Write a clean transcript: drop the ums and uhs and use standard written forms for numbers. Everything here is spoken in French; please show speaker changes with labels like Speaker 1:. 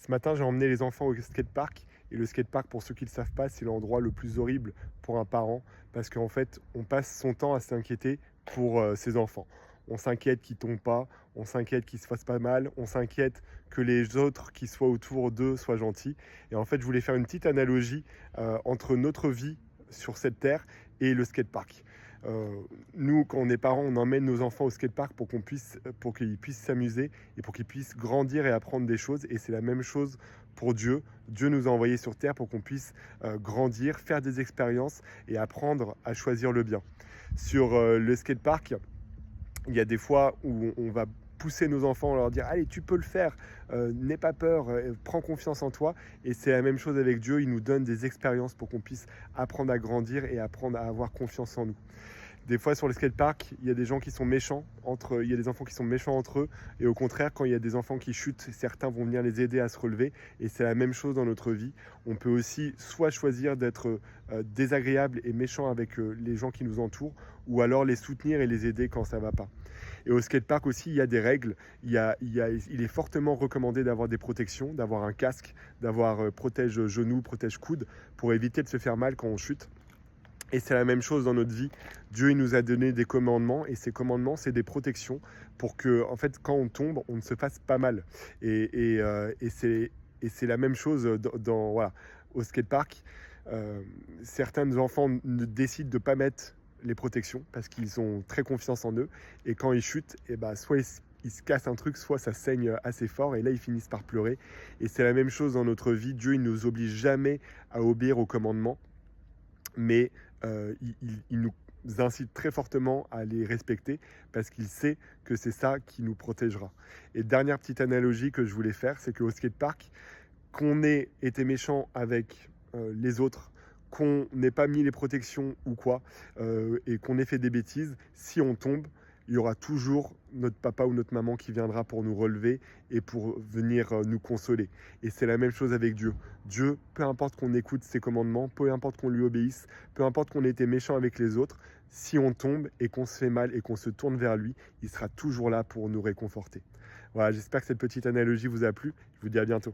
Speaker 1: Ce matin, j'ai emmené les enfants au skatepark. Et le skatepark, pour ceux qui ne le savent pas, c'est l'endroit le plus horrible pour un parent. Parce qu'en fait, on passe son temps à s'inquiéter pour ses enfants. On s'inquiète qu'ils ne tombent pas, on s'inquiète qu'ils ne se fassent pas mal, on s'inquiète que les autres qui soient autour d'eux soient gentils. Et en fait, je voulais faire une petite analogie entre notre vie sur cette terre et le skatepark. Euh, Nous, quand on est parents, on emmène nos enfants au skatepark pour qu'ils puissent s'amuser et pour qu'ils puissent grandir et apprendre des choses. Et c'est la même chose pour Dieu. Dieu nous a envoyés sur terre pour qu'on puisse grandir, faire des expériences et apprendre à choisir le bien. Sur le skatepark, il y a des fois où on va pousser nos enfants, leur dire allez, tu peux le faire, n'aie pas peur, prends confiance en toi. Et c'est la même chose avec Dieu, il nous donne des expériences pour qu'on puisse apprendre à grandir et apprendre à avoir confiance en nous. Des fois sur les skateparks, il y a des gens qui sont méchants il y a des enfants qui sont méchants entre eux, et au contraire, quand il y a des enfants qui chutent, certains vont venir les aider à se relever. Et c'est la même chose dans notre vie. On peut aussi soit choisir d'être désagréable et méchant avec les gens qui nous entourent, ou alors les soutenir et les aider quand ça va pas. Et au skatepark aussi, il y a des règles. Il est fortement recommandé d'avoir des protections, d'avoir un casque, d'avoir protège genoux, protège coude, pour éviter de se faire mal quand on chute. Et c'est la même chose dans notre vie. Dieu, il nous a donné des commandements, et ces commandements, c'est des protections pour que, en fait, quand on tombe, on ne se fasse pas mal. Et c'est la même chose voilà, au skatepark. Certains enfants décident de ne pas mettre les protections parce qu'ils ont très confiance en eux. Et quand ils chutent, soit ils se cassent un truc, soit ça saigne assez fort, et là ils finissent par pleurer. Et c'est la même chose dans notre vie. Dieu, il ne nous oblige jamais à obéir aux commandements, mais il nous incite très fortement à les respecter parce qu'il sait que c'est ça qui nous protégera. Et dernière petite analogie que je voulais faire, c'est qu'au skatepark, qu'on ait été méchant avec les autres, qu'on n'ait pas mis les protections ou quoi, et qu'on ait fait des bêtises, si on tombe, il y aura toujours notre papa ou notre maman qui viendra pour nous relever et pour venir nous consoler. Et c'est la même chose avec Dieu. Dieu, peu importe qu'on écoute ses commandements, peu importe qu'on lui obéisse, peu importe qu'on ait été méchant avec les autres, si on tombe et qu'on se fait mal et qu'on se tourne vers lui, il sera toujours là pour nous réconforter. Voilà, j'espère que cette petite analogie vous a plu. Je vous dis à bientôt.